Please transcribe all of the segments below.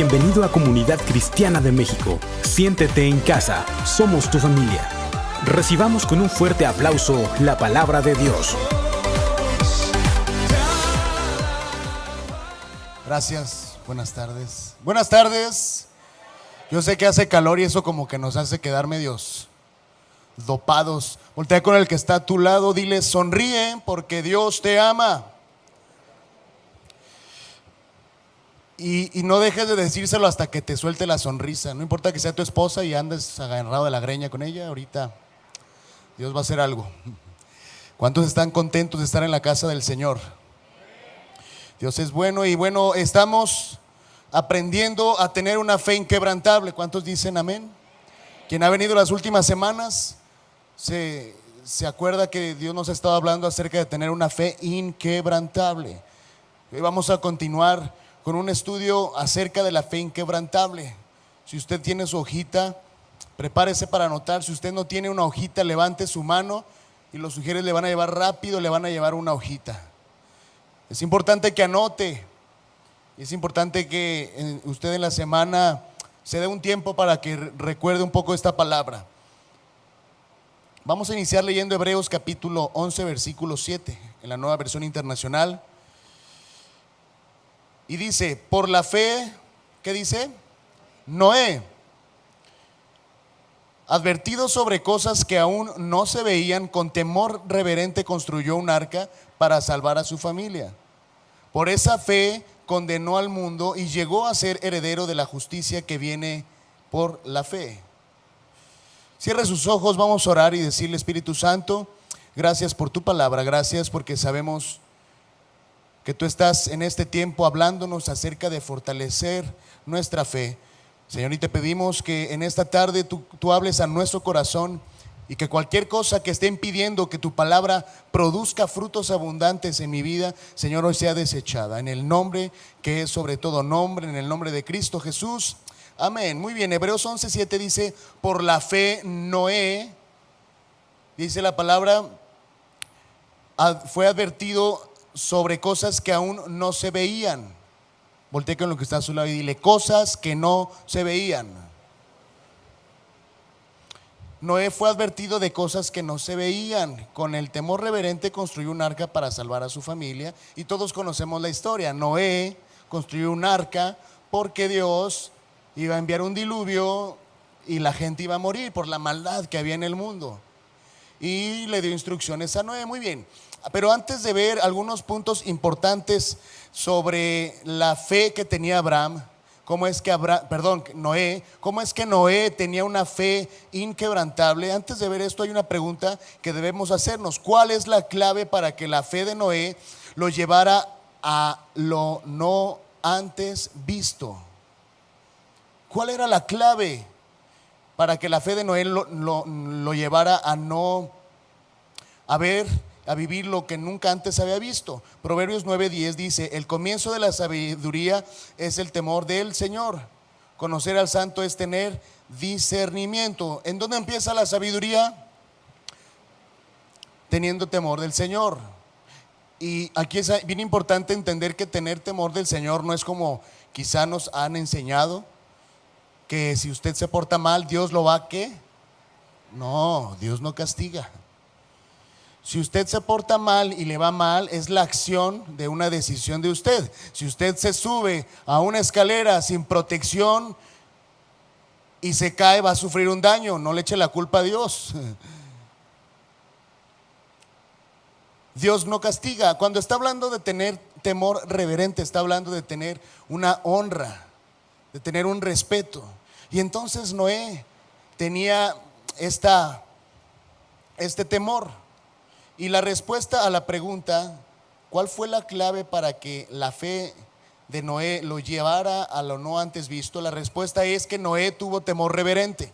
Bienvenido a Comunidad Cristiana de México. Siéntete en casa, somos tu familia. Recibamos con un fuerte aplauso la palabra de Dios. Gracias, buenas tardes. Buenas tardes. Yo sé que hace calor y eso como que nos hace quedar medios dopados. Voltea con el que está a tu lado, dile: sonríe porque Dios te ama. Y no dejes de decírselo hasta que te suelte la sonrisa. No importa que sea tu esposa y andes agarrado de la greña con ella, ahorita Dios va a hacer algo. ¿Cuántos están contentos de estar en la casa del Señor? Dios es bueno. Y bueno, estamos aprendiendo a tener una fe inquebrantable. ¿Cuántos dicen amén? Quien ha venido las últimas semanas se acuerda que Dios nos ha estado hablando acerca de tener una fe inquebrantable. Hoy vamos a continuar con un estudio acerca de la fe inquebrantable. Si usted tiene su hojita, prepárese para anotar. Si usted no tiene una hojita, levante su mano y los sugieres le van a llevar rápido, le van a llevar una hojita. Es importante que anote. Es importante que usted en la semana se dé un tiempo para que recuerde un poco esta palabra. Vamos a iniciar leyendo Hebreos capítulo 11 versículo 7 en la Nueva Versión Internacional. Y dice: por la fe, ¿qué dice? Noé, advertido sobre cosas que aún no se veían, con temor reverente construyó un arca para salvar a su familia. Por esa fe condenó al mundo y llegó a ser heredero de la justicia que viene por la fe. Cierre sus ojos, vamos a orar y decirle: Espíritu Santo, gracias por tu palabra, gracias porque sabemos que tú estás en este tiempo hablándonos acerca de fortalecer nuestra fe. Señor, y te pedimos que en esta tarde tú hables a nuestro corazón y que cualquier cosa que esté impidiendo que tu palabra produzca frutos abundantes en mi vida, Señor, hoy sea desechada. En el nombre que es sobre todo nombre, en el nombre de Cristo Jesús. Amén. Muy bien, Hebreos 11:7 dice: por la fe Noé, dice la palabra, fue advertido sobre cosas que aún no se veían. Voltea con lo que está a su lado y dile: cosas que no se veían. Noé fue advertido de cosas que no se veían. Con el temor reverente construyó un arca para salvar a su familia. Y todos conocemos la historia. Noé construyó un arca porque Dios iba a enviar un diluvio y la gente iba a morir por la maldad que había en el mundo. Y le dio instrucciones a Noé. Muy bien. Pero antes de ver algunos puntos importantes sobre la fe que tenía Noé, cómo es que Noé tenía una fe inquebrantable. Antes de ver esto, hay una pregunta que debemos hacernos: ¿cuál es la clave para que la fe de Noé lo llevara a lo no antes visto? ¿Cuál era la clave para que la fe de Noé lo llevara a vivir lo que nunca antes había visto? Proverbios 9:10 dice: el comienzo de la sabiduría es el temor del Señor. Conocer al santo es tener discernimiento. ¿En dónde empieza la sabiduría? Teniendo temor del Señor. Y aquí es bien importante entender que tener temor del Señor no es como quizá nos han enseñado, que si usted se porta mal, Dios lo va a ¿qué? No, Dios no castiga. Si usted se porta mal y le va mal, es la acción de una decisión de usted. Si usted se sube a una escalera sin protección y se cae, va a sufrir un daño. No le eche la culpa a Dios. Dios no castiga. Cuando está hablando de tener temor reverente, está hablando de tener una honra, de tener un respeto. Y entonces Noé tenía este temor. Y la respuesta a la pregunta, ¿cuál fue la clave para que la fe de Noé lo llevara a lo no antes visto? La respuesta es que Noé tuvo temor reverente.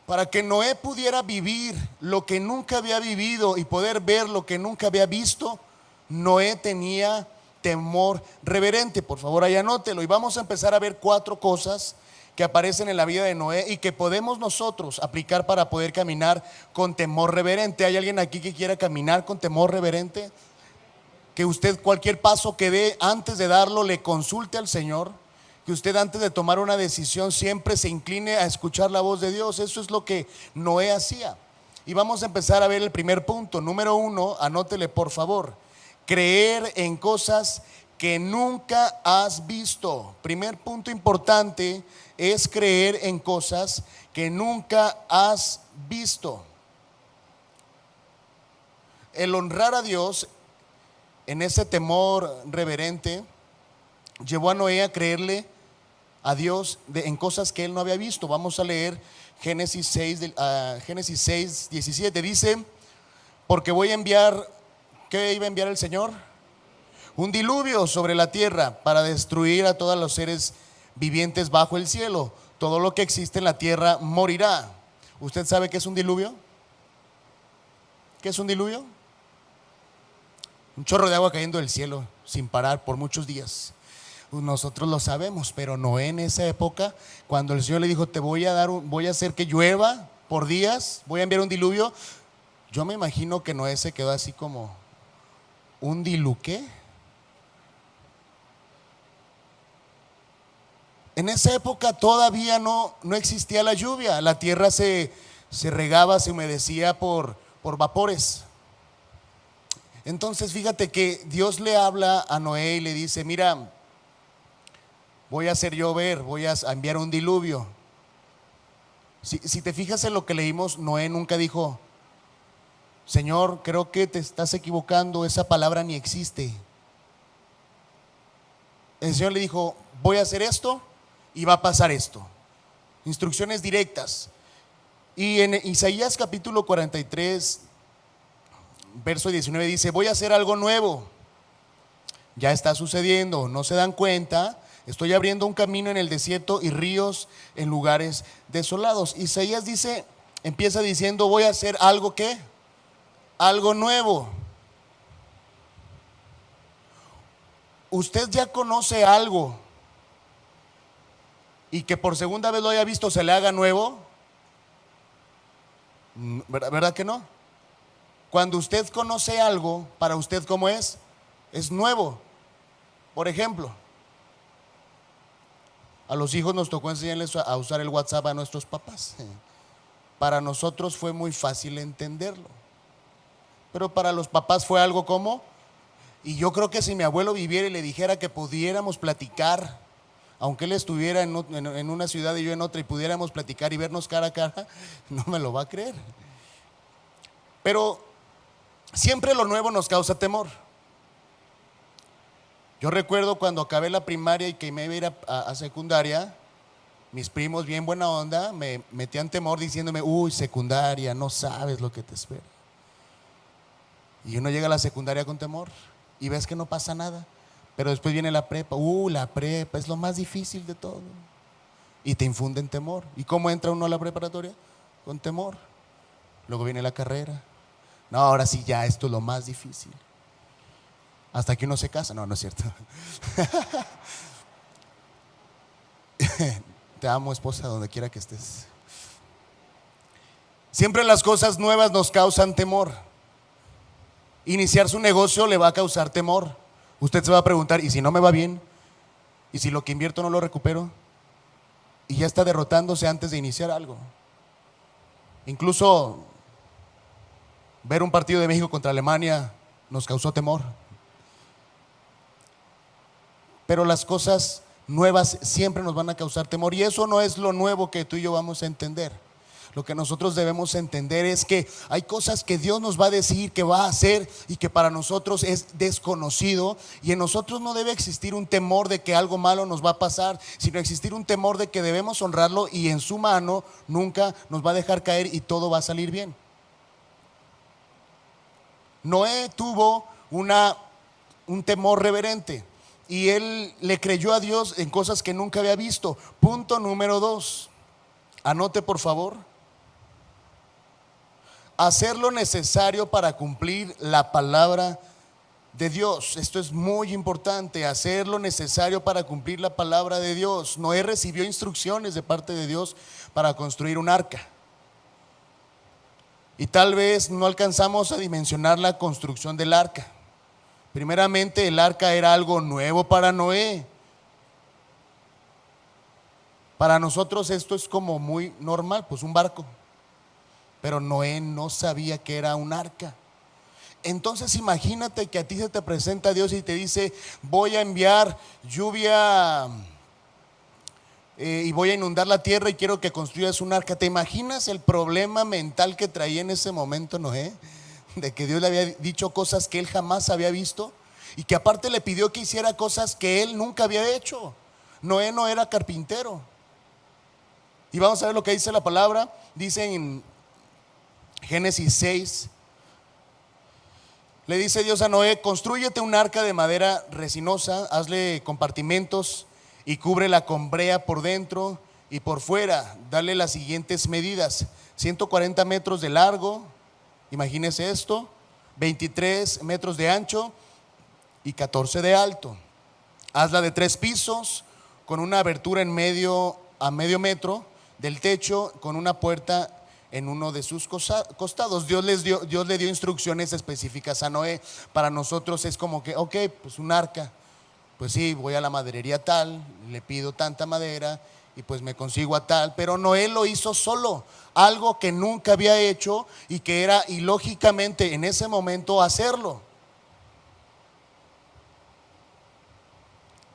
Para que Noé pudiera vivir lo que nunca había vivido y poder ver lo que nunca había visto, Noé tenía temor reverente. Por favor, ahí anótelo. Y vamos a empezar a ver 4 cosas que aparecen en la vida de Noé y que podemos nosotros aplicar para poder caminar con temor reverente. ¿Hay alguien aquí que quiera caminar con temor reverente? Que usted cualquier paso que dé, antes de darlo, le consulte al Señor. que usted antes de tomar una decisión siempre se incline a escuchar la voz de Dios. Eso es lo que Noé hacía. Y vamos a empezar a ver el primer punto. Número 1, anótele por favor. Creer en cosas que nunca has visto. Primer punto importante es creer en cosas que nunca has visto. El honrar a Dios en ese temor reverente llevó a Noé a creerle a Dios en cosas que él no había visto. Vamos a leer Génesis 6, 17. Dice: porque voy a enviar, ¿qué iba a enviar el Señor? Un diluvio sobre la tierra para destruir a todos los seres vivientes bajo el cielo. Todo lo que existe en la tierra morirá. ¿Usted sabe qué es un diluvio? ¿Qué es un diluvio? Un chorro de agua cayendo del cielo sin parar por muchos días. Nosotros lo sabemos, pero Noé en esa época, cuando el Señor le dijo: te voy a hacer que llueva por días, voy a enviar un diluvio. Yo me imagino que Noé se quedó así como: ¿un diluqué? En esa época todavía no existía la lluvia. La tierra se regaba, se humedecía por vapores. Entonces fíjate que Dios le habla a Noé y le dice: mira, voy a hacer llover, voy a enviar un diluvio. Si te fijas en lo que leímos, Noé nunca dijo: Señor, creo que te estás equivocando, esa palabra ni existe. El Señor le dijo: voy a hacer esto y va a pasar esto. Instrucciones directas. Y en Isaías capítulo 43, verso 19 dice: voy a hacer algo nuevo. Ya está sucediendo, no se dan cuenta. Estoy abriendo un camino en el desierto y ríos en lugares desolados. Isaías dice, empieza diciendo: voy a hacer algo, ¿qué? Algo nuevo. Usted ya conoce algo y que por segunda vez lo haya visto se le haga nuevo. ¿Verdad que no? Cuando usted conoce algo, para usted, ¿cómo es? Es nuevo. Por ejemplo, a los hijos nos tocó enseñarles a usar el WhatsApp a nuestros papás. Para nosotros fue muy fácil entenderlo, pero para los papás fue algo como, y yo creo que si mi abuelo viviera y le dijera que pudiéramos platicar, aunque él estuviera en una ciudad y yo en otra, y pudiéramos platicar y vernos cara a cara, no me lo va a creer. Pero siempre lo nuevo nos causa temor. Yo recuerdo cuando acabé la primaria y que me iba a ir a secundaria, mis primos bien buena onda me metían temor diciéndome: uy, secundaria, no sabes lo que te espera. Y uno llega a la secundaria con temor y ves que no pasa nada, pero después viene la prepa. La prepa es lo más difícil de todo y te infunden temor. ¿Y cómo entra uno a la preparatoria? Con temor. Luego viene la carrera. No, ahora sí, ya esto es lo más difícil. Hasta que uno se casa. No, no es cierto. Te amo, esposa, donde quiera que estés. Siempre las cosas nuevas nos causan temor. Iniciar su negocio le va a causar temor. Usted se va a preguntar: ¿y si no me va bien? ¿Y si lo que invierto no lo recupero? Y ya está derrotándose antes de iniciar algo. Incluso ver un partido de México contra Alemania nos causó temor. Pero las cosas nuevas siempre nos van a causar temor, y eso no es lo nuevo que tú y yo vamos a entender. Lo que nosotros debemos entender es que hay cosas que Dios nos va a decir que va a hacer y que para nosotros es desconocido, y en nosotros no debe existir un temor de que algo malo nos va a pasar, sino existir un temor de que debemos honrarlo, y en su mano nunca nos va a dejar caer y todo va a salir bien. Noé tuvo un temor reverente y él le creyó a Dios en cosas que nunca había visto. Punto número 2, anote por favor: hacer lo necesario para cumplir la palabra de Dios. Esto es muy importante, hacer lo necesario para cumplir la palabra de Dios. Noé recibió instrucciones de parte de Dios para construir un arca, y tal vez no alcanzamos a dimensionar la construcción del arca. Primeramente, el arca era algo nuevo para Noé. Para nosotros esto es como muy normal, pues un barco. Pero Noé no sabía que era un arca. Entonces imagínate que a ti se te presenta Dios y te dice: voy a enviar lluvia y voy a inundar la tierra y quiero que construyas un arca. ¿Te imaginas el problema mental que traía en ese momento Noé? De que Dios le había dicho cosas que él jamás había visto y que aparte le pidió que hiciera cosas que él nunca había hecho. Noé no era carpintero. Y vamos a ver lo que dice la palabra. Dice en Génesis 6, le dice Dios a Noé: constrúyete un arca de madera resinosa, hazle compartimentos y cúbrela con brea por dentro y por fuera. Dale las siguientes medidas: 140 metros de largo, imagínese esto, 23 metros de ancho y 14 de alto. Hazla de 3 pisos con una abertura en medio, a medio metro del techo, con una puerta en uno de sus costados. Dios le dio instrucciones específicas a Noé. Para nosotros es como que, ok, pues un arca, pues sí, voy a la maderería tal, le pido tanta madera y pues me consigo a tal. Pero Noé lo hizo solo, algo que nunca había hecho y que era ilógicamente en ese momento hacerlo.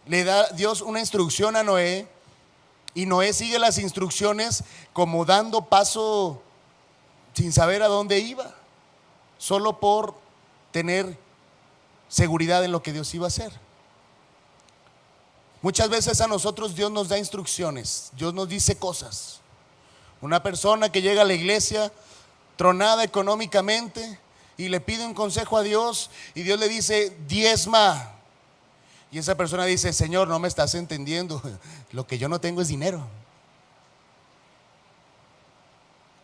Le da Dios una instrucción a Noé y Noé sigue las instrucciones como dando paso sin saber a dónde iba, solo por tener seguridad en lo que Dios iba a hacer. Muchas veces a nosotros Dios nos da instrucciones, Dios nos dice cosas. Una persona que llega a la iglesia tronada económicamente y le pide un consejo a Dios y Dios le dice: diezma. Y esa persona dice: Señor, no me estás entendiendo, lo que yo no tengo es dinero.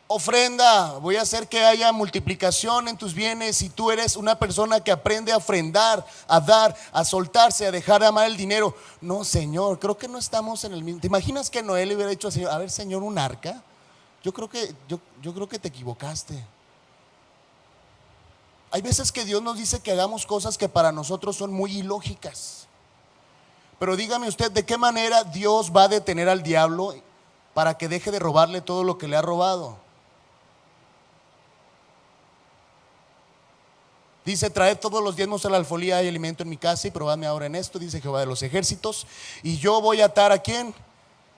Ofrenda, voy a hacer que haya multiplicación en tus bienes. Si tú eres una persona que aprende a ofrendar, a dar, a soltarse, a dejar de amar el dinero. No, Señor, creo que no estamos en el mismo. ¿Te imaginas que Noé le hubiera dicho al Señor: a ver, Señor, un arca? Yo creo que te equivocaste. Hay veces que Dios nos dice que hagamos cosas que para nosotros son muy ilógicas. Pero dígame usted, ¿de qué manera Dios va a detener al diablo para que deje de robarle todo lo que le ha robado? Dice: traed todos los diezmos a la alfolía, hay alimento en mi casa y probadme ahora en esto, dice Jehová de los ejércitos. Y yo voy a atar ¿a quién?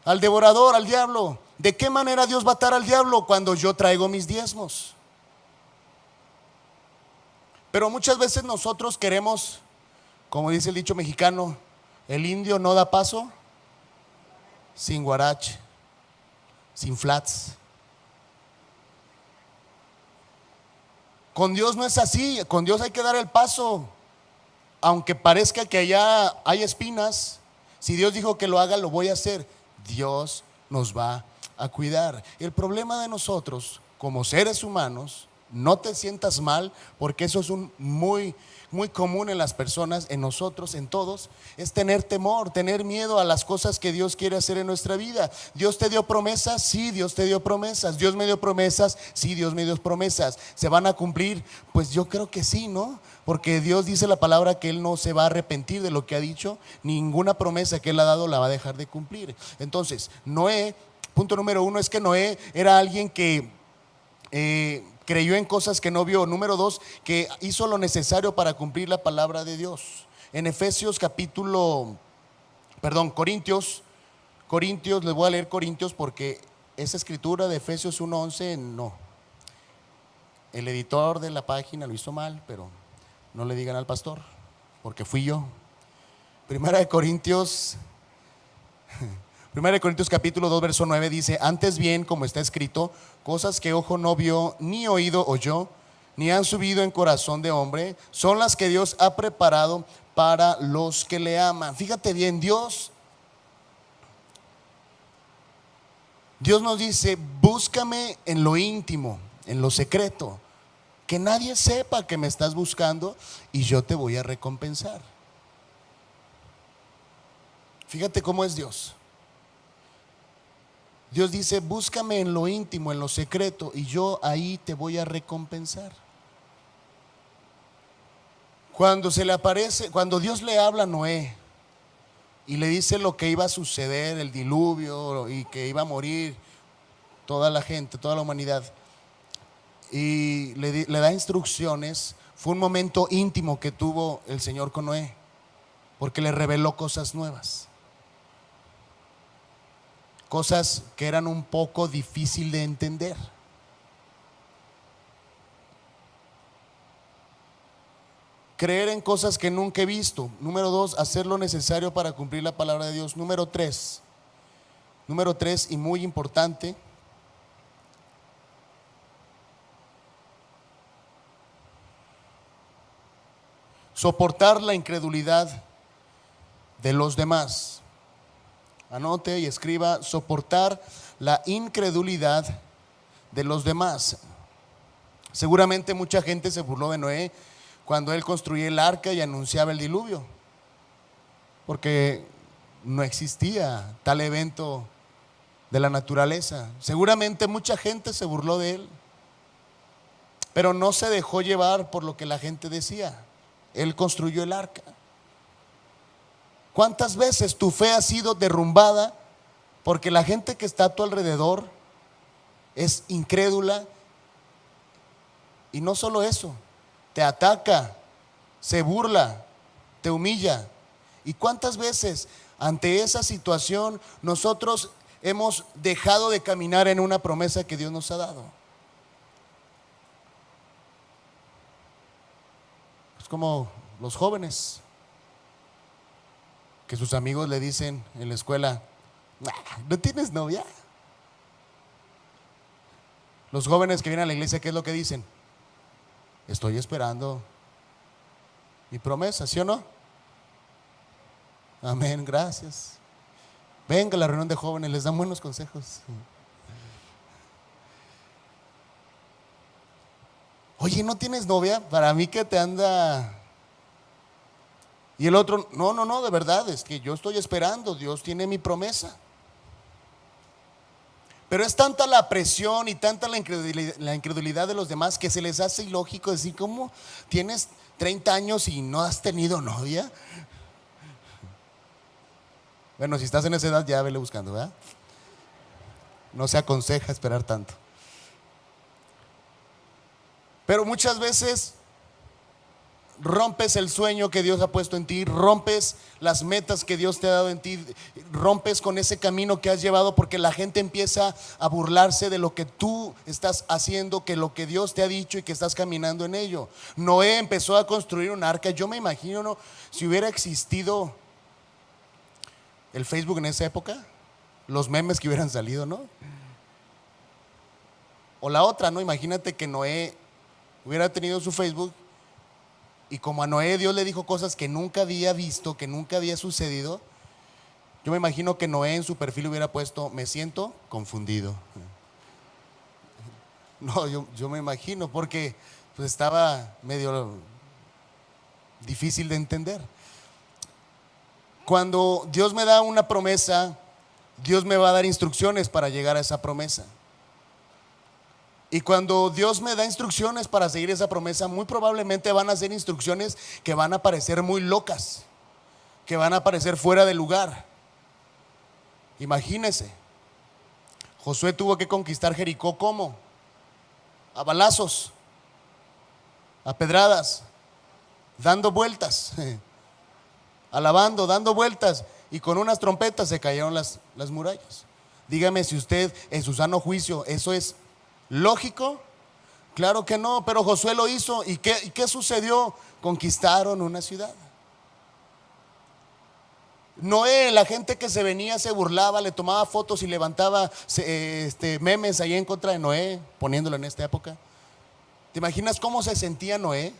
Al devorador, al diablo. ¿De qué manera Dios va a atar al diablo? Cuando yo traigo mis diezmos. Pero muchas veces nosotros queremos, como dice el dicho mexicano, el indio no da paso sin guarache, sin flats. Con Dios no es así, con Dios hay que dar el paso. Aunque parezca que allá hay espinas, si Dios dijo que lo haga, lo voy a hacer. Dios nos va a cuidar. El problema de nosotros como seres humanos, no te sientas mal, porque eso es muy común en las personas, en nosotros, en todos, es tener temor, tener miedo a las cosas que Dios quiere hacer en nuestra vida. ¿Dios te dio promesas? Sí, Dios te dio promesas. ¿Dios me dio promesas? Sí, Dios me dio promesas. ¿Se van a cumplir? Pues yo creo que sí, ¿no? Porque Dios dice la palabra que Él no se va a arrepentir de lo que ha dicho. Ninguna promesa que Él ha dado la va a dejar de cumplir. Entonces, Noé, punto número 1 es que Noé era alguien que creyó en cosas que no vio. Número 2, que hizo lo necesario para cumplir la palabra de Dios. En Efesios Corintios, les voy a leer Corintios porque esa escritura de Efesios 1:11 no. El editor de la página lo hizo mal, pero no le digan al pastor, porque fui yo. Primera de Corintios capítulo 2 verso 9 dice: antes bien, como está escrito, cosas que ojo no vio, ni oído oyó, ni han subido en corazón de hombre, son las que Dios ha preparado para los que le aman. Fíjate bien, Dios nos dice: búscame en lo íntimo, en lo secreto, que nadie sepa que me estás buscando y yo te voy a recompensar. Fíjate cómo es Dios. Dios dice: búscame en lo íntimo, en lo secreto, y yo ahí te voy a recompensar. Cuando Dios le habla a Noé, y le dice lo que iba a suceder, el diluvio, y que iba a morir toda la gente, toda la humanidad, y le da instrucciones. Fue un momento íntimo que tuvo el Señor con Noé, porque le reveló cosas nuevas, cosas que eran un poco difícil de entender. Creer en cosas que nunca he visto. Número 2, hacer lo necesario para cumplir la palabra de Dios. Número 3, y muy importante, soportar la incredulidad de los demás. Anote y escriba: soportar la incredulidad de los demás. Seguramente mucha gente se burló de Noé cuando él construía el arca y anunciaba el diluvio, porque no existía tal evento de la naturaleza. Seguramente mucha gente se burló de él, pero no se dejó llevar por lo que la gente decía. Él construyó el arca. ¿Cuántas veces tu fe ha sido derrumbada porque la gente que está a tu alrededor es incrédula? Y no solo eso, te ataca, se burla, te humilla. ¿Y cuántas veces ante esa situación nosotros hemos dejado de caminar en una promesa que Dios nos ha dado? Es como los jóvenes que sus amigos le dicen en la escuela: ¿no tienes novia? Los jóvenes que vienen a la iglesia, ¿qué es lo que dicen? Estoy esperando mi promesa, ¿sí o no? Amén, gracias. Venga a la reunión de jóvenes, les dan buenos consejos. Oye, ¿no tienes novia? Para mí que te anda. Y el otro: no, de verdad, es que yo estoy esperando, Dios tiene mi promesa. Pero es tanta la presión y tanta la incredulidad de los demás que se les hace ilógico decir: ¿cómo tienes 30 años y no has tenido novia? Bueno, si estás en esa edad ya vele buscando, ¿verdad? No se aconseja esperar tanto. Pero muchas veces rompes el sueño que Dios ha puesto en ti, rompes las metas que Dios te ha dado en ti, rompes con ese camino que has llevado porque la gente empieza a burlarse de lo que tú estás haciendo, que lo que Dios te ha dicho y que estás caminando en ello. Noé empezó a construir un arca. Yo me imagino, ¿no?, si hubiera existido el Facebook en esa época, los memes que hubieran salido, ¿no? O la otra, ¿no? Imagínate que Noé hubiera tenido su Facebook y como a Noé Dios le dijo cosas que nunca había visto, que nunca había sucedido. Yo me imagino que Noé en su perfil hubiera puesto: me siento confundido. No, yo me imagino, porque pues estaba medio difícil de entender. Cuando Dios me da una promesa, Dios me va a dar instrucciones para llegar a esa promesa. Y cuando Dios me da instrucciones para seguir esa promesa, muy probablemente van a ser instrucciones que van a parecer muy locas, que van a parecer fuera de lugar. Imagínese, Josué tuvo que conquistar Jericó, ¿cómo? A balazos, a pedradas, dando vueltas, alabando, dando vueltas, y con unas trompetas se cayeron las murallas. Dígame si usted en su sano juicio eso es lógico. Claro que no, pero Josué lo hizo. ¿Y qué sucedió? Conquistaron una ciudad. Noé, la gente que se venía se burlaba, le tomaba fotos y levantaba memes ahí en contra de Noé, poniéndolo en esta época. ¿Te imaginas cómo se sentía Noé?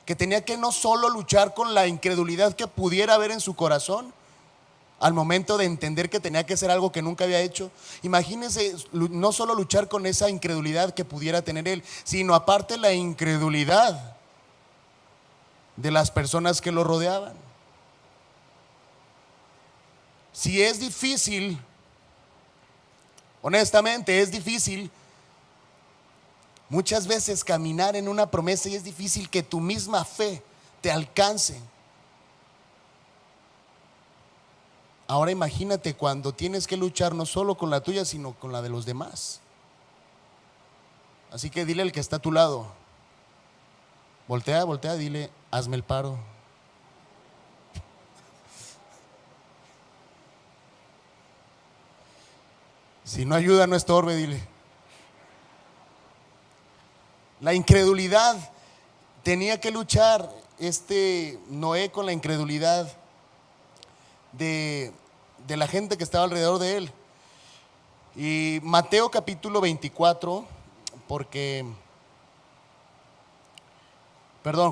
Que tenía que no solo luchar con la incredulidad que pudiera haber en su corazón al momento de entender que tenía que hacer algo que nunca había hecho. Imagínense, no solo luchar con esa incredulidad que pudiera tener él, sino aparte la incredulidad de las personas que lo rodeaban. Si es difícil, honestamente es difícil muchas veces caminar en una promesa, y es difícil que tu misma fe te alcance. Ahora imagínate cuando tienes que luchar no solo con la tuya, sino con la de los demás. Así que dile al que está a tu lado, voltea, dile, hazme el paro. Si no ayuda, no estorbe, dile. La incredulidad, tenía que luchar Noé con la incredulidad de la gente que estaba alrededor de él. Y Mateo capítulo 24,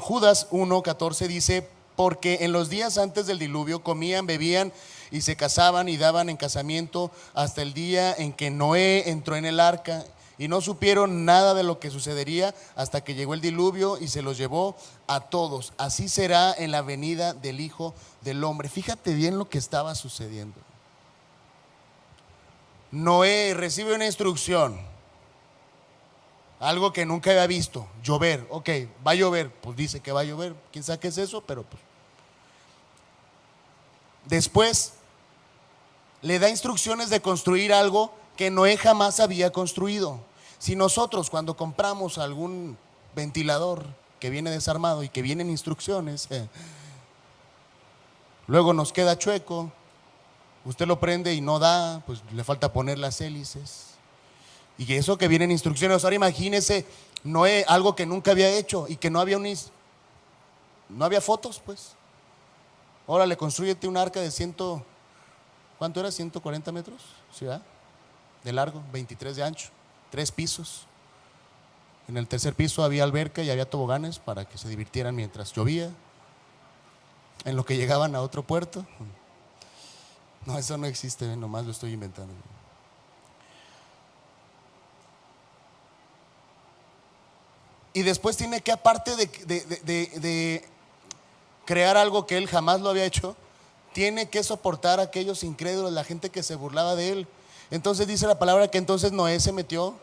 Judas 1:14 dice: porque en los días antes del diluvio comían, bebían y se casaban y daban en casamiento hasta el día en que Noé entró en el arca, y no supieron nada de lo que sucedería hasta que llegó el diluvio y se los llevó a todos. Así será en la venida del Hijo del Hombre. Fíjate bien lo que estaba sucediendo. Noé recibe una instrucción, algo que nunca había visto: llover. Ok, va a llover, pues dice que va a llover, quién sabe qué es eso, pero pues. Después le da instrucciones de construir algo que Noé jamás había construido. Si nosotros cuando compramos algún ventilador que viene desarmado y que vienen instrucciones, luego nos queda chueco, usted lo prende y no da, pues le falta poner las hélices. Y eso que vienen instrucciones. Ahora imagínese Noé, algo que nunca había hecho y que no había no había fotos, pues. Órale, construyete un arca de ¿cuánto era? 140 metros, ¿sí, verdad? De largo, 23 de ancho, 3 pisos. En el tercer piso había alberca y había toboganes para que se divirtieran mientras llovía, en lo que llegaban a otro puerto. No, eso no existe, nomás lo estoy inventando. Y después tiene que, aparte de crear algo que él jamás lo había hecho, tiene que soportar a aquellos incrédulos, la gente que se burlaba de él. Entonces dice la palabra que entonces Noé se metió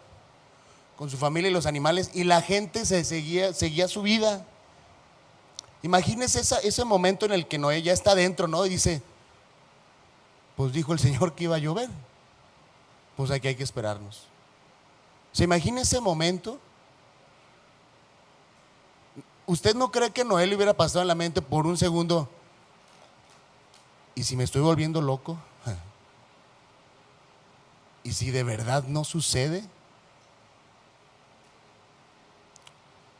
con su familia y los animales, y la gente seguía su vida. Imagínense ese momento en el que Noé ya está dentro, ¿no? Y dice: pues dijo el Señor que iba a llover, pues aquí hay que esperarnos. ¿Se imagina ese momento? ¿Usted no cree que Noé le hubiera pasado en la mente por un segundo: ¿y si me estoy volviendo loco? ¿Y si de verdad no sucede?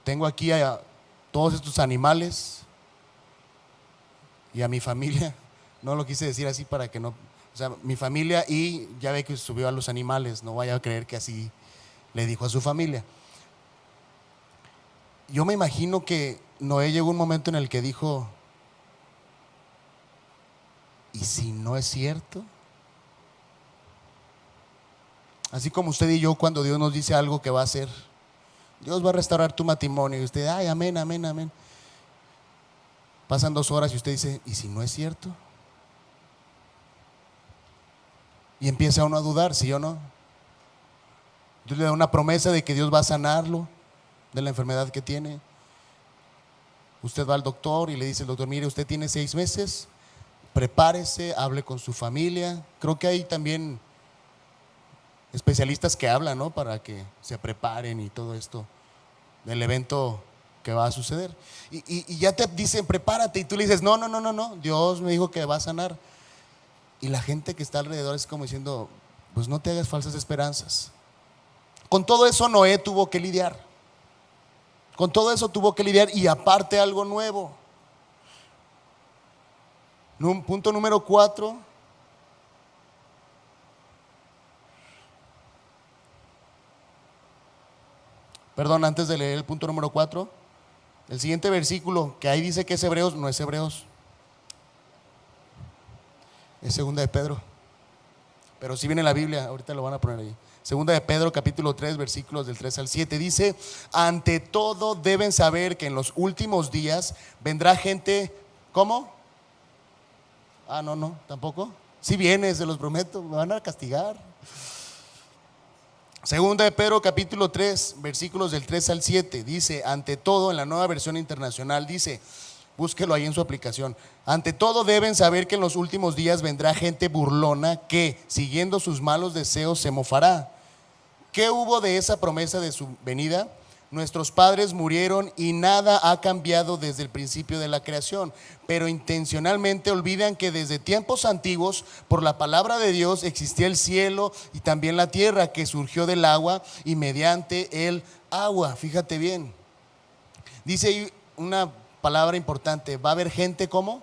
Tengo aquí a todos estos animales y a mi familia. No lo quise decir así para que no, o sea, mi familia, y ya ve que subió a los animales. No vaya a creer que así le dijo a su familia. Yo me imagino que Noé llegó un momento en el que dijo: ¿y si no es cierto? Así como usted y yo, cuando Dios nos dice algo que va a hacer, Dios va a restaurar tu matrimonio, y usted: ay, amén, amén, amén. Pasan 2 horas y usted dice: ¿y si no es cierto? Y empieza uno a dudar, ¿sí o no? Dios le da una promesa de que Dios va a sanarlo de la enfermedad que tiene. Usted va al doctor y le dice el doctor: mire, usted tiene 6 meses, prepárese, hable con su familia. Creo que hay también especialistas que hablan, ¿no?, para que se preparen y todo esto del evento que va a suceder. Y ya te dicen: prepárate, y tú le dices: no, Dios me dijo que va a sanar. Y la gente que está alrededor es como diciendo: pues no te hagas falsas esperanzas. Con todo eso Noé tuvo que lidiar. Con todo eso tuvo que lidiar, y aparte algo nuevo. Punto número 4. Perdón, antes de leer el punto número 4, el siguiente versículo, que ahí dice que es Hebreos, no es Hebreos, es Segunda de Pedro. Pero si viene en la Biblia, ahorita lo van a poner ahí. Segunda de Pedro capítulo 3, versículos del 3 al 7 dice: ante todo deben saber que en los últimos días vendrá gente. ¿Cómo? No, tampoco. Si viene, se los prometo, me van a castigar. Segunda de Pedro capítulo 3, versículos del 3 al 7 dice: ante todo, en la Nueva Versión Internacional dice: Búsquelo ahí en su aplicación. Ante todo deben saber que en los últimos días vendrá gente burlona que, siguiendo sus malos deseos, se mofará. ¿Qué hubo de esa promesa de su venida? Nuestros padres murieron y nada ha cambiado desde el principio de la creación, pero intencionalmente olvidan que desde tiempos antiguos, por la palabra de Dios, existía el cielo y también la tierra, que surgió del agua y mediante el agua. Fíjate bien, dice ahí una palabra importante: va a haber gente como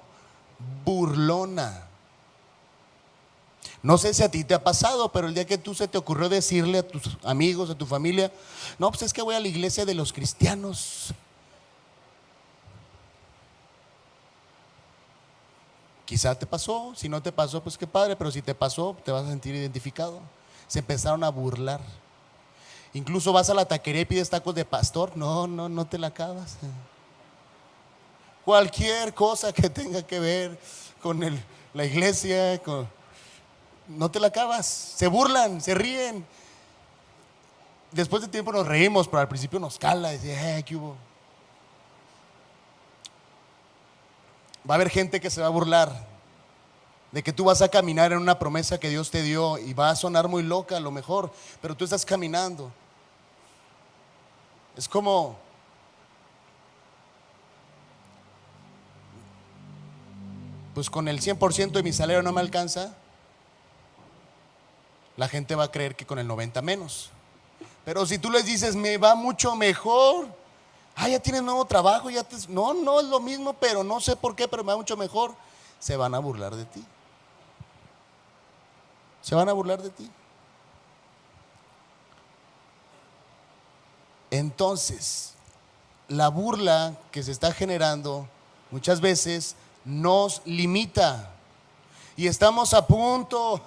burlona. No sé si a ti te ha pasado, pero el día que tú se te ocurrió decirle a tus amigos, a tu familia: no, pues es que voy a la iglesia de los cristianos. Quizá te pasó, si no te pasó, pues qué padre, pero si te pasó, te vas a sentir identificado. Se empezaron a burlar. Incluso vas a la taquería y pides tacos de pastor. No te la acabas. Cualquier cosa que tenga que ver con la iglesia, no te la acabas. Se burlan, se ríen. Después de tiempo nos reímos, pero al principio nos cala. Dice, ¿qué hubo? Va a haber gente que se va a burlar de que tú vas a caminar en una promesa que Dios te dio, y va a sonar muy loca a lo mejor, pero tú estás caminando. Es como pues con el 100% de mi salario no me alcanza. La gente va a creer que con el 90 menos. Pero si tú les dices, me va mucho mejor, ya tienes nuevo trabajo, no es lo mismo, pero no sé por qué, pero me va mucho mejor, se van a burlar de ti. Se van a burlar de ti. Entonces, la burla que se está generando muchas veces nos limita, y estamos a punto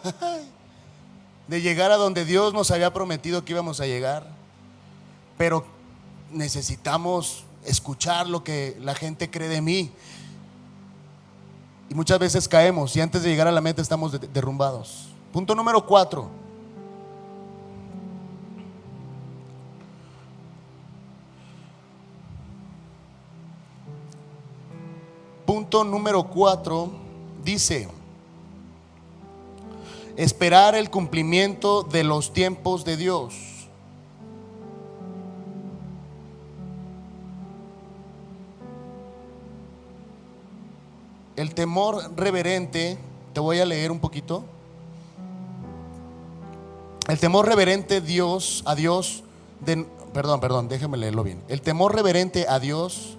de llegar a donde Dios nos había prometido que íbamos a llegar, pero necesitamos escuchar lo que la gente cree de mí, y muchas veces caemos, y antes de llegar a la meta estamos derrumbados. Punto número 4. Punto número 4 dice: esperar el cumplimiento de los tiempos de Dios. El temor reverente, te voy a leer un poquito. El temor reverente a Dios, déjame leerlo bien. El temor reverente a Dios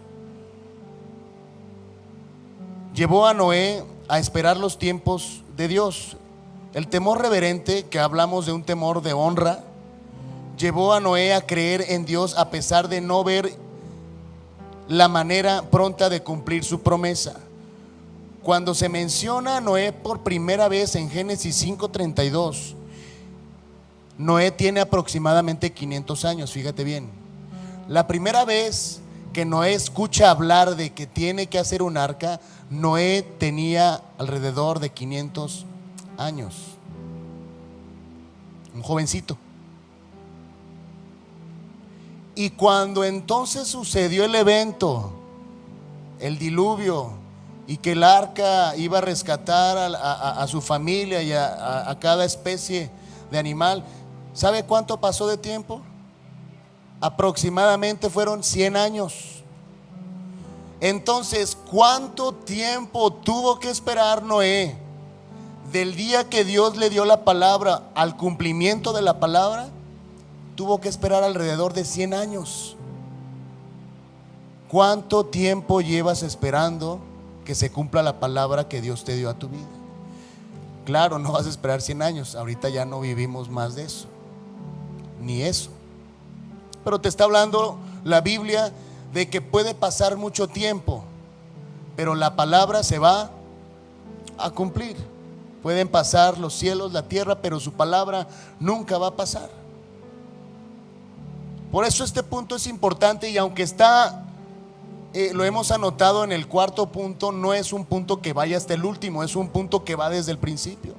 llevó a Noé a esperar los tiempos de Dios. El temor reverente, que hablamos de un temor de honra, llevó a Noé a creer en Dios a pesar de no ver la manera pronta de cumplir su promesa. Cuando se menciona a Noé por primera vez en Génesis 5:32, Noé tiene aproximadamente 500 años, fíjate bien. La primera vez que Noé escucha hablar de que tiene que hacer un arca, Noé tenía alrededor de 500 años. Un jovencito. Y cuando entonces sucedió el evento, el diluvio, y que el arca iba a rescatar a su familia y a cada especie de animal, ¿sabe cuánto pasó de tiempo? Aproximadamente fueron 100 años. Entonces, ¿cuánto tiempo tuvo que esperar Noé del día que Dios le dio la palabra al cumplimiento de la palabra? Tuvo que esperar alrededor de 100 años. ¿Cuánto tiempo llevas esperando que se cumpla la palabra que Dios te dio a tu vida? Claro, no vas a esperar 100 años. Ahorita ya no vivimos más de eso, ni eso. Pero te está hablando la Biblia de que puede pasar mucho tiempo, pero la palabra se va a cumplir. Pueden pasar los cielos, la tierra, pero su palabra nunca va a pasar. Por eso este punto es importante, y aunque lo hemos anotado en el 4 punto, no es un punto que vaya hasta el último, es un punto que va desde el principio.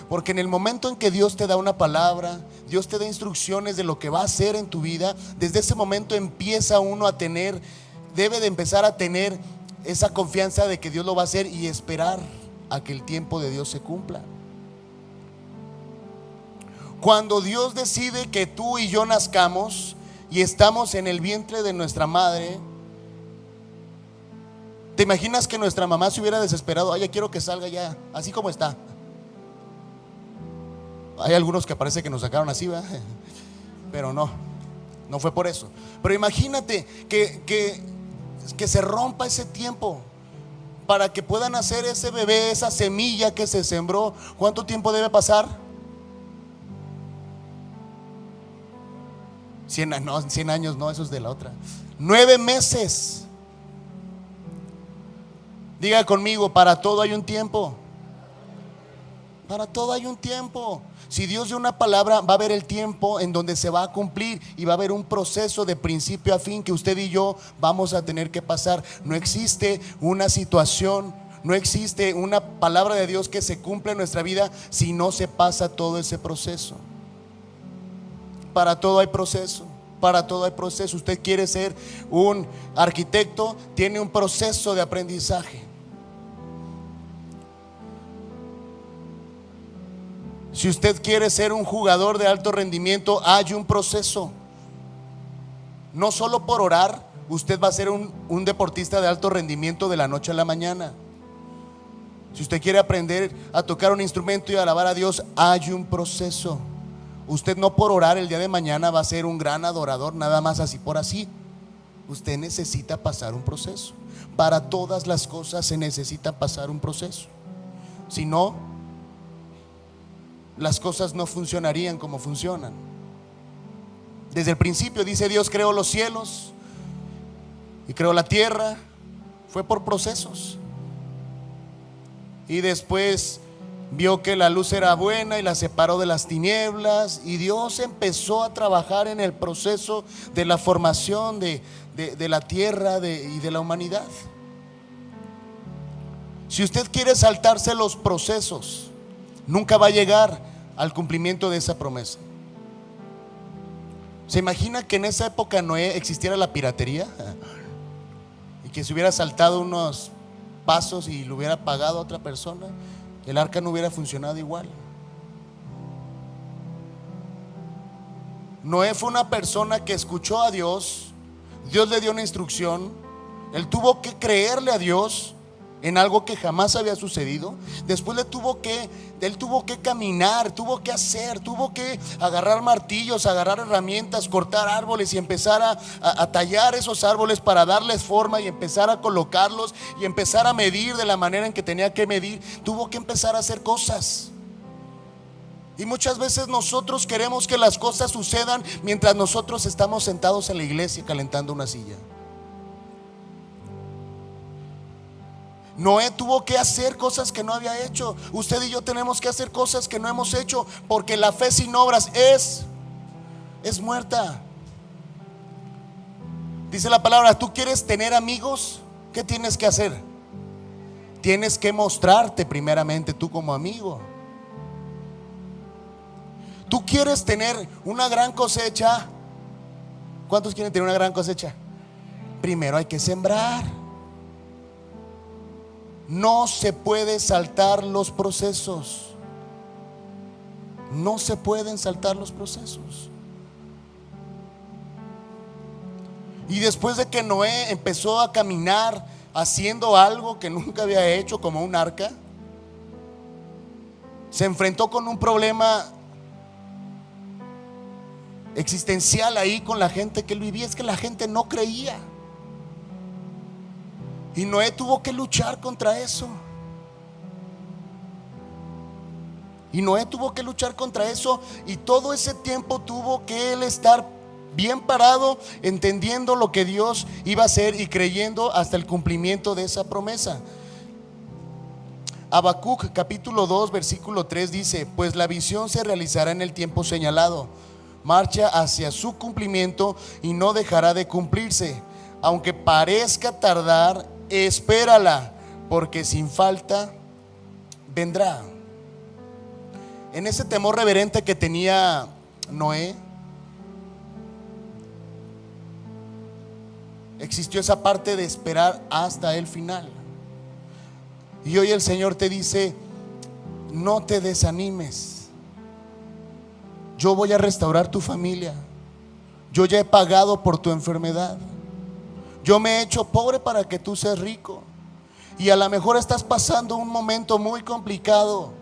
Porque en el momento en que Dios te da una palabra, Dios te da instrucciones de lo que va a hacer en tu vida, desde ese momento empieza uno a tener, debe de empezar a tener esa confianza de que Dios lo va a hacer y esperar a que el tiempo de Dios se cumpla. Cuando Dios decide que tú y yo nazcamos y estamos en el vientre de nuestra madre, ¿te imaginas que nuestra mamá se hubiera desesperado? Ay, ya quiero que salga ya, así como está. Hay algunos que parece que nos sacaron así, ¿verdad? Pero no fue por eso. Pero imagínate que se rompa ese tiempo para que pueda nacer ese bebé, esa semilla que se sembró. ¿Cuánto tiempo debe pasar? 100 años, no, eso es de la otra. 9 meses. Diga conmigo, para todo hay un tiempo. Para todo hay un tiempo. Si Dios dio una palabra, va a haber el tiempo en donde se va a cumplir y va a haber un proceso de principio a fin que usted y yo vamos a tener que pasar. No existe una situación, no existe una palabra de Dios que se cumpla en nuestra vida si no se pasa todo ese proceso. Para todo hay proceso. Para todo hay proceso. Usted quiere ser un arquitecto, tiene un proceso de aprendizaje. Si usted quiere ser un jugador de alto rendimiento, hay un proceso. No solo por orar, usted va a ser un deportista de alto rendimiento de la noche a la mañana. Si usted quiere aprender a tocar un instrumento y alabar a Dios, hay un proceso. Usted no por orar el día de mañana va a ser un gran adorador, nada más así por así. Usted necesita pasar un proceso. Para todas las cosas se necesita pasar un proceso. Si no, las cosas no funcionarían como funcionan. Desde el principio dice Dios creó los cielos y creó la tierra. Fue por procesos. Y después vio que la luz era buena y la separó de las tinieblas. Y Dios empezó a trabajar en el proceso de la formación de la tierra y de la humanidad. Si usted quiere saltarse los procesos, nunca va a llegar al cumplimiento de esa promesa. ¿Se imagina que en esa época Noé existiera la piratería? Y que se hubiera saltado unos pasos y lo hubiera pagado a otra persona. El arca no hubiera funcionado igual. Noé fue una persona que escuchó a Dios. Dios le dio una instrucción. Él tuvo que creerle a Dios en algo que jamás había sucedido. Después él tuvo que caminar, tuvo que hacer, tuvo que agarrar martillos, agarrar herramientas, cortar árboles y empezar a tallar esos árboles para darles forma y empezar a colocarlos y empezar a medir de la manera en que tenía que medir. Tuvo que empezar a hacer cosas. Y muchas veces nosotros queremos que las cosas sucedan mientras nosotros estamos sentados en la iglesia calentando una silla. Noé tuvo que hacer cosas que no había hecho. Usted y yo tenemos que hacer cosas que no hemos hecho, porque la fe sin obras es muerta. Dice la palabra, tú quieres tener amigos, ¿qué tienes que hacer? Tienes que mostrarte primeramente tú como amigo. Tú quieres tener una gran cosecha. ¿Cuántos quieren tener una gran cosecha? Primero hay que sembrar. No se puede saltar los procesos. No se pueden saltar los procesos. Y después de que Noé empezó a caminar haciendo algo que nunca había hecho, como un arca, se enfrentó con un problema existencial ahí con la gente que él vivía. Es que la gente no creía. Y Noé tuvo que luchar contra eso. Y Noé tuvo que luchar contra eso. Y todo ese tiempo tuvo que él estar bien parado, entendiendo lo que Dios iba a hacer y creyendo hasta el cumplimiento de esa promesa. Habacuc capítulo 2 versículo 3 dice: pues la visión se realizará en el tiempo señalado, marcha hacia su cumplimiento y no dejará de cumplirse. Aunque parezca tardar, espérala, porque sin falta vendrá. En ese temor reverente que tenía Noé, existió esa parte de esperar hasta el final. Y hoy el Señor te dice: no te desanimes. Yo voy a restaurar tu familia. Yo ya he pagado por tu enfermedad. Yo me he hecho pobre para que tú seas rico. Y a lo mejor estás pasando un momento muy complicado,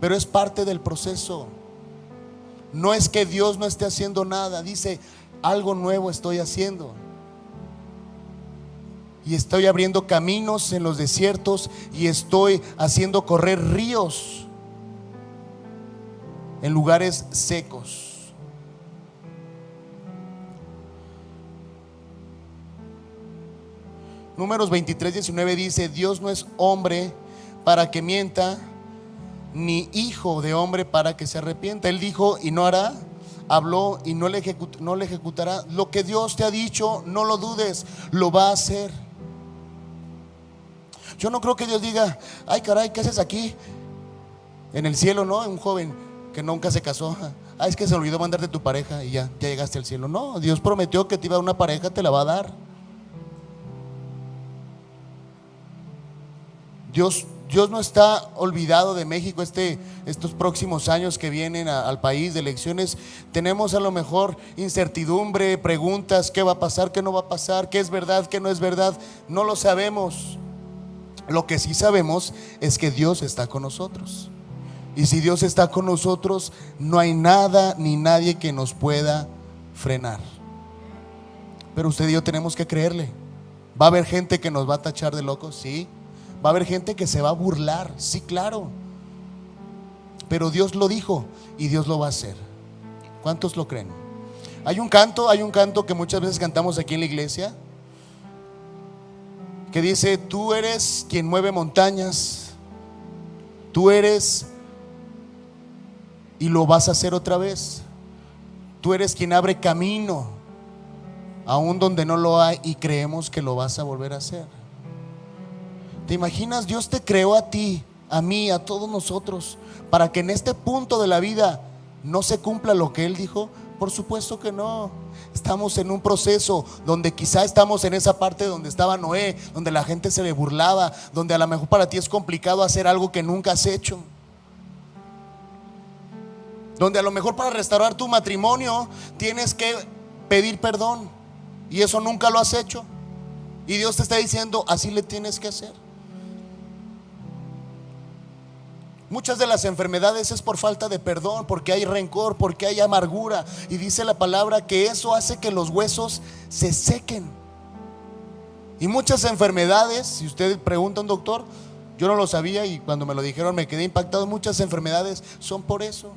pero es parte del proceso. No es que Dios no esté haciendo nada. Dice: algo nuevo estoy haciendo. Y estoy abriendo caminos en los desiertos, y estoy haciendo correr ríos en lugares secos. Números 23:19 dice: Dios no es hombre para que mienta, ni hijo de hombre para que se arrepienta. Él dijo y no hará, habló y no le ejecutará. Lo que Dios te ha dicho, no lo dudes, lo va a hacer. Yo no creo que Dios diga: ay caray, ¿qué haces aquí? En el cielo, ¿no? Un joven que nunca se casó: ah, es que se olvidó mandarte tu pareja y ya llegaste al cielo. No, Dios prometió que te iba a dar una pareja, te la va a dar. Dios no está olvidado de México. Estos próximos años que vienen al país de elecciones, tenemos a lo mejor incertidumbre, preguntas: ¿qué va a pasar? ¿Qué no va a pasar? ¿Qué es verdad? ¿Qué no es verdad? No lo sabemos. Lo que sí sabemos es que Dios está con nosotros. Y si Dios está con nosotros, no hay nada ni nadie que nos pueda frenar. Pero usted y yo tenemos que creerle. ¿Va a haber gente que nos va a tachar de locos? Sí. ¿Va a haber gente que se va a burlar? Sí, claro. Pero Dios lo dijo y Dios lo va a hacer. ¿Cuántos lo creen? Hay un canto que muchas veces cantamos aquí en la iglesia, que dice: tú eres quien mueve montañas, tú eres y lo vas a hacer otra vez. Tú eres quien abre camino aún donde no lo hay, y creemos que lo vas a volver a hacer. ¿Te imaginas? Dios te creó a ti, a mí, a todos nosotros, para que en este punto de la vida no se cumpla lo que Él dijo. Por supuesto que no. Estamos en un proceso donde quizá estamos en esa parte donde estaba Noé, donde la gente se le burlaba, donde a lo mejor para ti es complicado hacer algo que nunca has hecho, donde a lo mejor para restaurar tu matrimonio tienes que pedir perdón, y eso nunca lo has hecho, y Dios te está diciendo: así le tienes que hacer. Muchas de las enfermedades es por falta de perdón, porque hay rencor, porque hay amargura. Y dice la palabra que eso hace que los huesos se sequen. Y muchas enfermedades, si usted pregunta a un doctor, yo no lo sabía y cuando me lo dijeron me quedé impactado. Muchas enfermedades son por eso.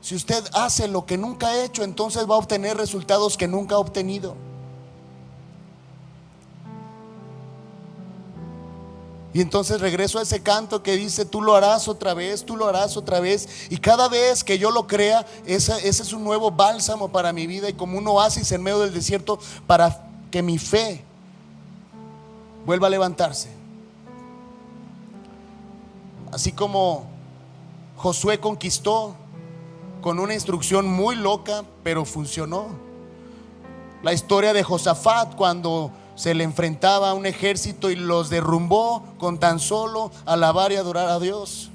Si usted hace lo que nunca ha hecho, entonces va a obtener resultados que nunca ha obtenido. Y entonces regreso a ese canto que dice: tú lo harás otra vez, tú lo harás otra vez. Y cada vez que yo lo crea, ese es un nuevo bálsamo para mi vida, y como un oasis en medio del desierto, para que mi fe vuelva a levantarse. Así como Josué conquistó con una instrucción muy loca, pero funcionó. La historia de Josafat, cuando se le enfrentaba a un ejército y los derrumbó con tan solo alabar y adorar a Dios.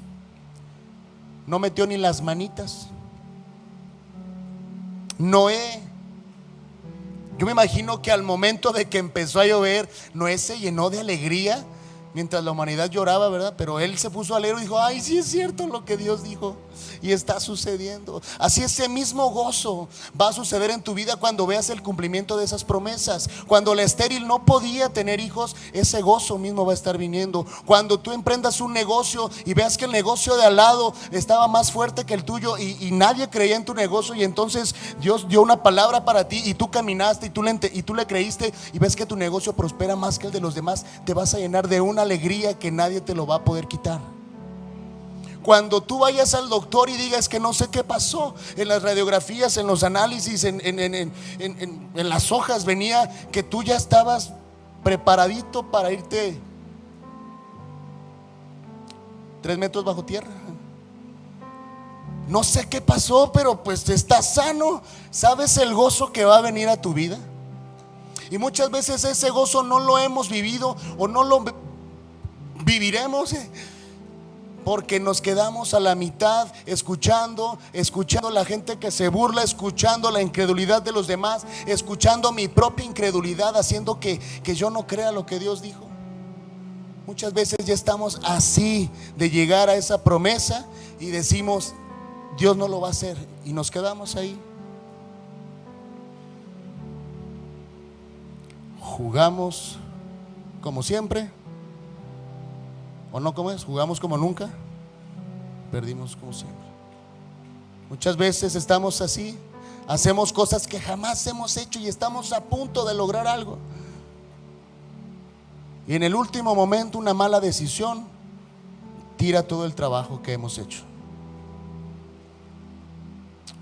No metió ni las manitas. Noé, yo me imagino que al momento de que empezó a llover, Noé se llenó de alegría mientras la humanidad lloraba, ¿verdad? Pero él se puso alegre y dijo: ay, sí es cierto lo que Dios dijo y está sucediendo. Así ese mismo gozo va a suceder en tu vida cuando veas el cumplimiento de esas promesas. Cuando la estéril no podía tener hijos, ese gozo mismo va a estar viniendo. Cuando tú emprendas un negocio y veas que el negocio de al lado estaba más fuerte que el tuyo y nadie creía en tu negocio, y entonces Dios dio una palabra para ti y tú caminaste y tú le creíste, y ves que tu negocio prospera más que el de los demás, te vas a llenar de una alegría que nadie te lo va a poder quitar. Cuando tú vayas al doctor y digas que no sé qué pasó, en las radiografías, en los análisis, en las hojas venía que tú ya estabas preparadito para irte 3 metros bajo tierra. No sé qué pasó, pero pues estás sano. ¿Sabes el gozo que va a venir a tu vida? Y muchas veces ese gozo no lo hemos vivido o no lo viviremos, porque nos quedamos a la mitad escuchando la gente que se burla, escuchando la incredulidad de los demás, escuchando mi propia incredulidad, haciendo que yo no crea lo que Dios dijo. Muchas veces ya estamos así de llegar a esa promesa y decimos, Dios no lo va a hacer, y nos quedamos ahí. Jugamos como siempre, o no como es, jugamos como nunca, perdimos como siempre. Muchas veces estamos así, hacemos cosas que jamás hemos hecho y estamos a punto de lograr algo, y en el último momento una mala decisión tira todo el trabajo que hemos hecho.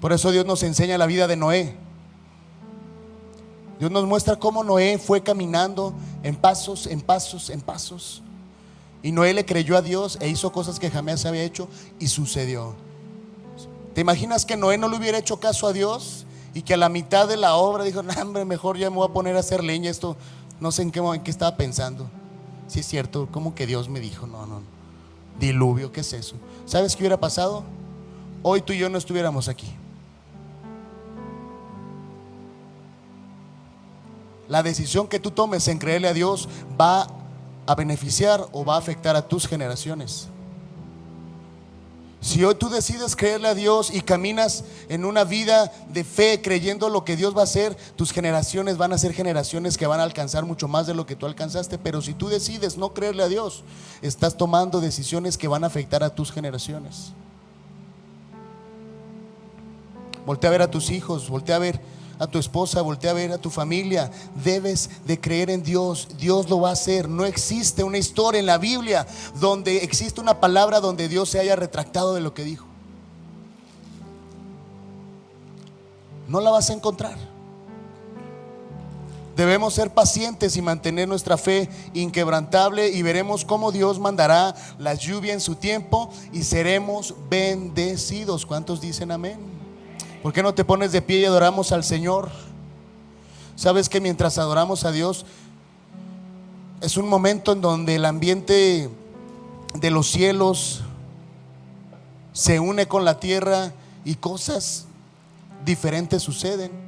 Por eso Dios nos enseña la vida de Noé. Dios nos muestra cómo Noé fue caminando en pasos, en pasos, en pasos. Y Noé le creyó a Dios e hizo cosas que jamás había hecho, y sucedió. ¿Te imaginas que Noé no le hubiera hecho caso a Dios y que a la mitad de la obra dijo, no, hombre, mejor ya me voy a poner a hacer leña? Esto no sé en qué estaba pensando. Si es cierto, como que Dios me dijo, no, diluvio, ¿qué es eso? ¿Sabes qué hubiera pasado? Hoy tú y yo no estuviéramos aquí. La decisión que tú tomes en creerle a Dios va a beneficiar o va a afectar a tus generaciones. Si hoy tú decides creerle a Dios y caminas en una vida de fe creyendo lo que Dios va a hacer, tus generaciones van a ser generaciones que van a alcanzar mucho más de lo que tú alcanzaste. Pero si tú decides no creerle a Dios, estás tomando decisiones que van a afectar a tus generaciones. Voltea a ver a tus hijos, voltea a ver a tu esposa, voltea a ver a tu familia. Debes de creer en Dios. Dios lo va a hacer. No existe una historia en la Biblia donde existe una palabra donde Dios se haya retractado de lo que dijo. No la vas a encontrar. Debemos ser pacientes y mantener nuestra fe inquebrantable, y veremos cómo Dios mandará la lluvia en su tiempo y seremos bendecidos. ¿Cuántos dicen amén? ¿Por qué no te pones de pie y adoramos al Señor? Sabes que mientras adoramos a Dios es un momento en donde el ambiente de los cielos se une con la tierra y cosas diferentes suceden.